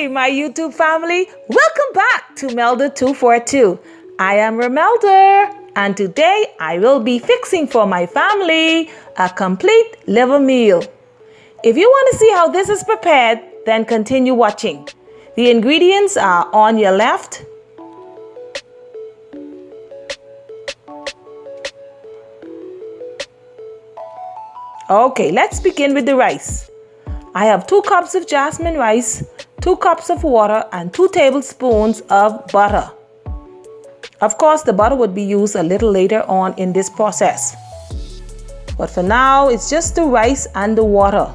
Hi, my YouTube family. Welcome back to Melda 242. I am Melda, and today I will be fixing for my family a complete liver meal. If you want to see how this is prepared, then continue watching. The ingredients are on your left. Okay, let's begin with the rice. I have 2 cups of jasmine rice, 2 cups of water, and 2 tablespoons of butter. Of course, the butter would be used a little later on in this process. But for now, it's just the rice and the water.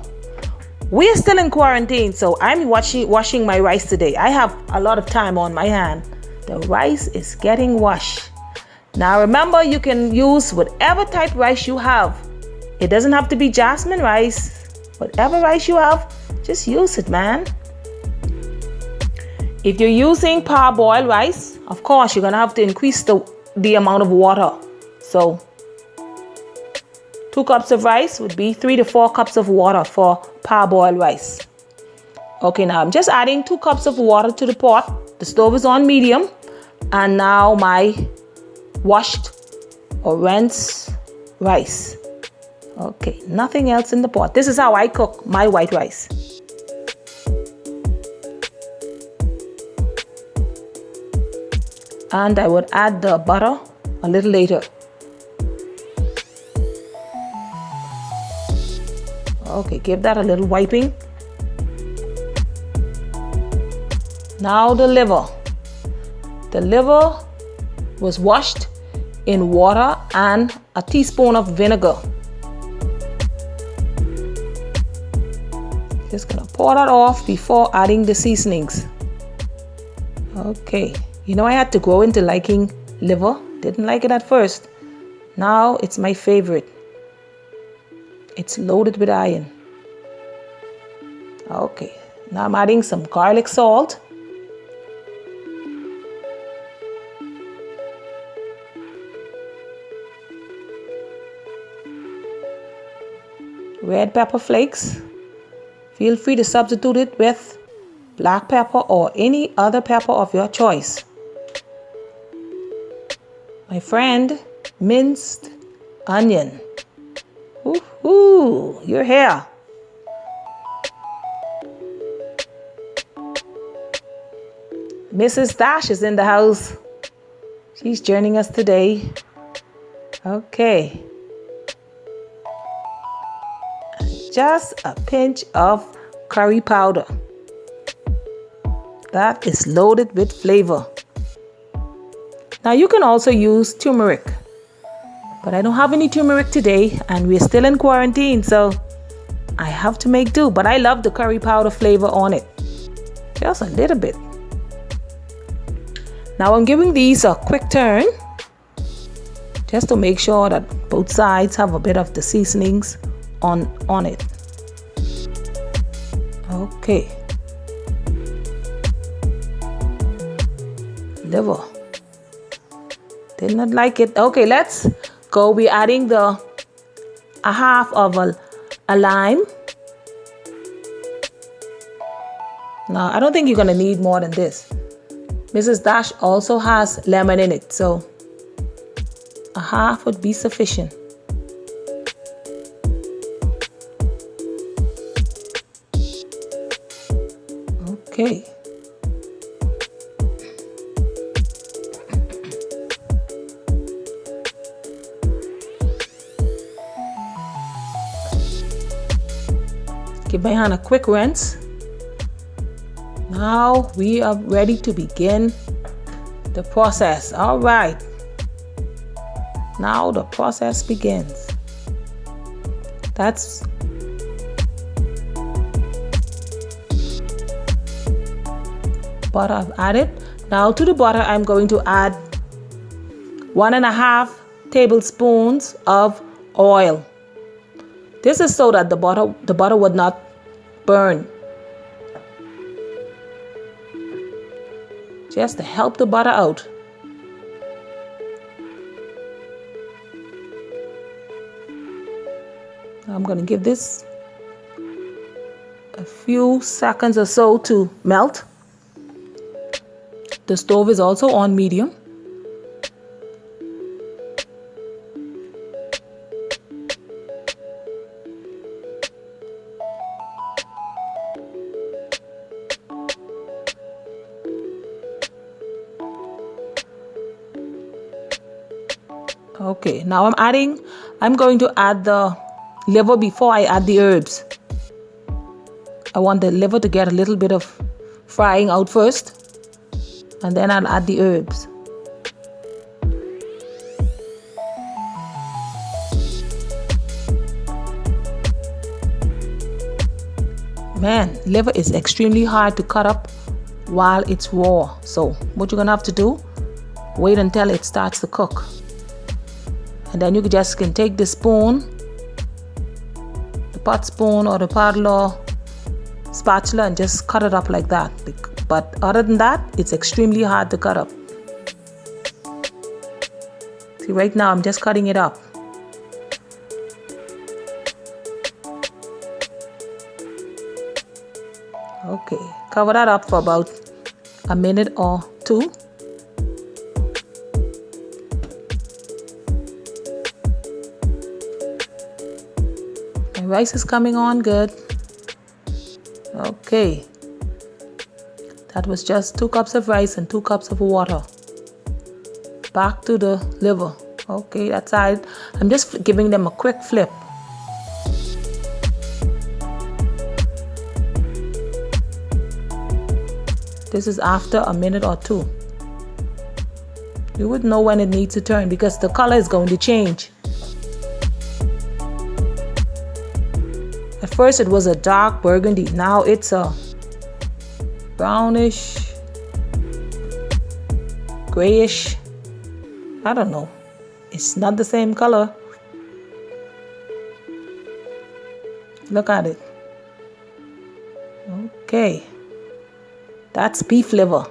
We are still in quarantine, so I'm washing my rice today. I have a lot of time on my hand. The rice is getting washed. Now remember, you can use whatever type rice you have. It doesn't have to be jasmine rice. Whatever rice you have, just use it, man. If you're using parboiled rice, of course, you're going to have to increase the amount of water. So 2 cups of rice would be 3 to 4 cups of water for parboiled rice. Okay, now I'm just adding 2 cups of water to the pot. The stove is on medium. And now my washed or rinsed rice. Okay, nothing else in the pot. This is how I cook my white rice. And I would add the butter a little later. Okay, give that a little wiping. Now the liver. The liver was washed in water and a teaspoon of vinegar. Just gonna pour that off before adding the seasonings. Okay, you know I had to grow into liking liver. Didn't like it at first. Now it's my favorite. It's loaded with iron. Okay, now I'm adding some garlic salt. Red pepper flakes. Feel free to substitute it with black pepper or any other pepper of your choice. My friend, minced onion. Ooh, you're here. Mrs. Dash is in the house. She's joining us today. Okay. Just a pinch of curry powder. That is loaded with flavor. Now you can also use turmeric, but I don't have any turmeric today and we're still in quarantine, so I have to make do. But I love the curry powder flavor on it. Just a little bit. Now I'm giving these a quick turn just to make sure that both sides have a bit of the seasonings on it. Okay. Liver. Did not like it. Okay, let's go. We're adding a half of a lime. Now, I don't think you're going to need more than this. Mrs. Dash also has lemon in it, so a half would be sufficient. Okay. Give my hand a quick rinse. Now we are ready to begin the process. All right. Now the process begins. That's butter I've added. Now to the butter, I'm going to add 1.5 tablespoons of oil. This is so that the butter would not burn. Just to help the butter out. I'm going to give this a few seconds or so to melt. The stove is also on medium. Okay, now I'm going to add the liver before I add the herbs. I want the liver to get a little bit of frying out first, and then I'll add the herbs. Man, liver is extremely hard to cut up while it's raw. So what you're gonna have to do, wait until it starts to cook. And then you just can take the spoon, the pot spoon or the paddle spatula, and just cut it up like that. But other than that, it's extremely hard to cut up. See, right now I'm just cutting it up. Okay, cover that up for about a minute or two. My rice is coming on good. Okay, that was just 2 cups of rice and 2 cups of water. Back to the liver. Okay, that side, I'm just giving them a quick flip. This is after a minute or two. You would know when it needs to turn because the color is going to change. At first it was a dark burgundy. Now it's a brownish, grayish. I don't know. It's not the same color. Look at it. Okay. That's beef liver.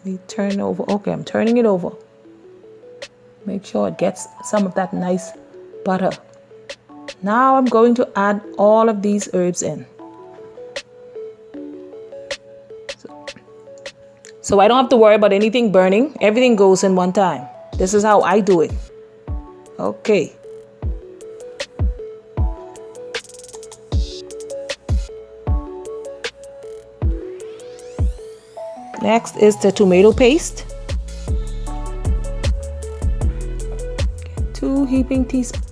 We turn over. Okay, I'm turning it over. Make sure it gets some of that nice butter. Now I'm going to add all of these herbs in. So I don't have to worry about anything burning. Everything goes in one time. This is how I do it. Okay. Next is the tomato paste. Get 2 heaping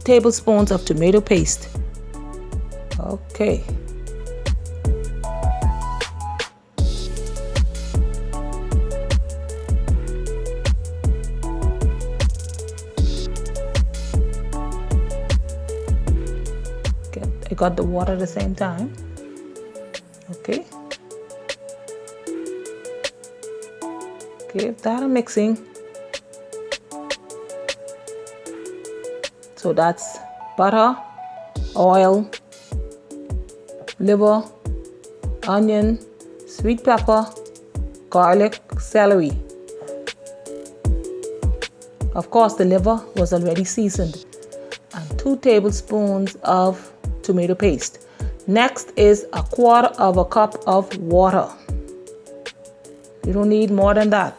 tablespoons of tomato paste. Okay. I got the water at the same time. Okay. Give that a mixing. So that's butter, oil, liver, onion, sweet pepper, garlic, celery. Of course, the liver was already seasoned. And 2 tablespoons of tomato paste. Next is 1/4 cup of water. You don't need more than that.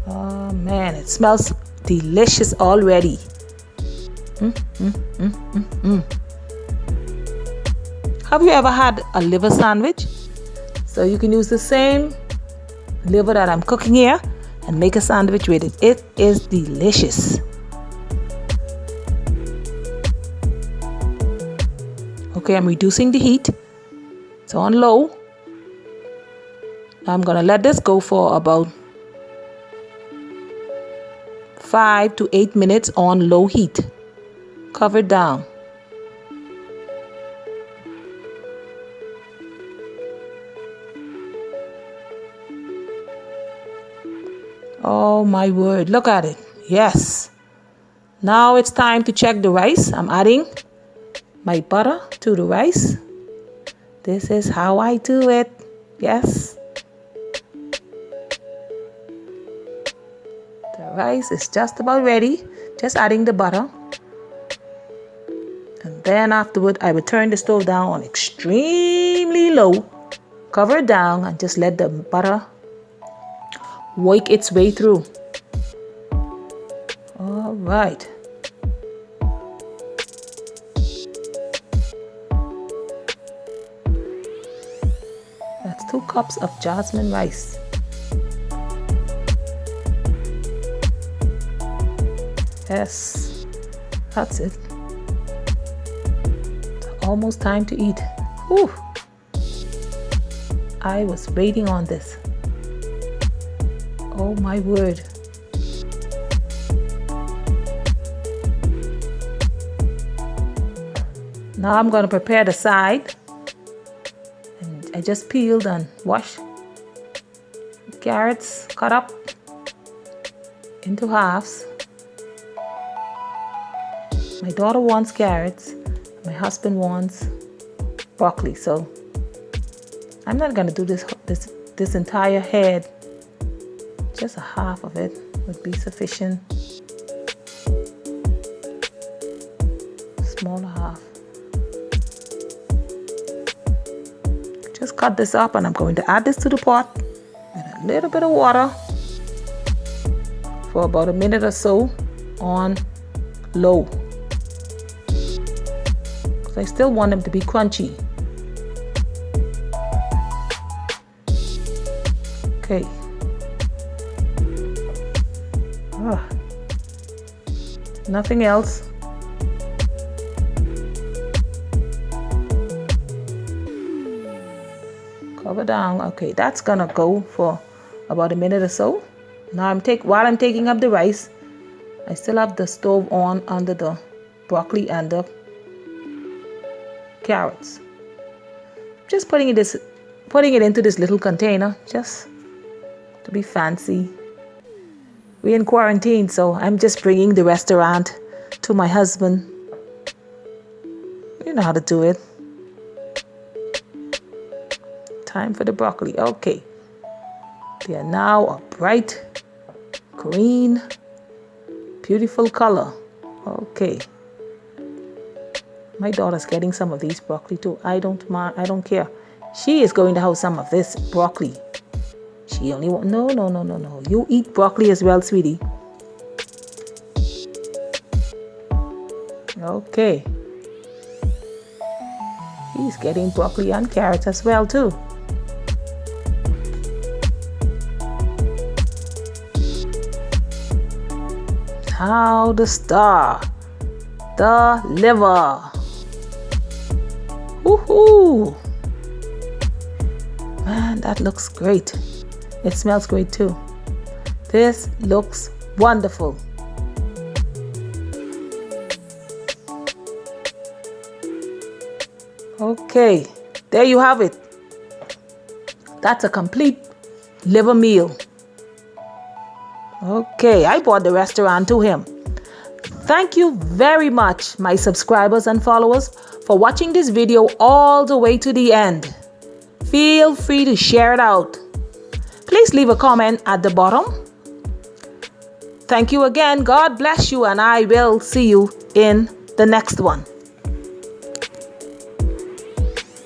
Oh man, it smells delicious already. Have you ever had a liver sandwich? So you can use the same liver that I'm cooking here and make a sandwich with it. It is delicious. Okay, I'm reducing the heat. It's on low. I'm gonna let this go for about 5 to 8 minutes on low heat. Cover it down. Oh my word, look at it. Yes. Now it's time to check the rice. I'm adding my butter to the rice. This is how I do it. Yes. The rice is just about ready. Just adding the butter. And then afterward, I would turn the stove down on extremely low. Cover it down and just let the butter work its way through. All right. That's 2 cups of jasmine rice. Yes, that's it. It's almost time to eat. Whew. I was waiting on this. Oh my word. Now I'm going to prepare the side. And I just peeled and washed carrots, cut up into halves. My daughter wants carrots. My husband wants broccoli. So I'm not going to do this entire head. Just a half of it would be sufficient. Smaller half. Just cut this up and I'm going to add this to the pot with a little bit of water for about a minute or so on low. Because I still want them to be crunchy. Okay. Nothing else. Cover down. Okay, that's gonna go for about a minute or so. Now while I'm taking up the rice, I still have the stove on under the broccoli and the carrots. Just putting it into this little container, just to be fancy. We're in quarantine, so I'm just bringing the restaurant to my husband. You know how to do it. Time for the broccoli. Okay. They are now a bright green, beautiful color. Okay. My daughter's getting some of these broccoli too. I don't mind. I don't care. She is going to have some of this broccoli. She only wants... No. You eat broccoli as well, sweetie. Okay. He's getting broccoli and carrots as well too. Now the star. The liver. Woohoo! Man, that looks great. It smells great too. This looks wonderful. Okay, there you have it. That's a complete liver meal. Okay, I brought the restaurant to him. Thank you very much, my subscribers and followers, for watching this video all the way to the end. Feel free to share it out. Please leave a comment at the bottom. Thank you again. God bless you, and I will see you in the next one.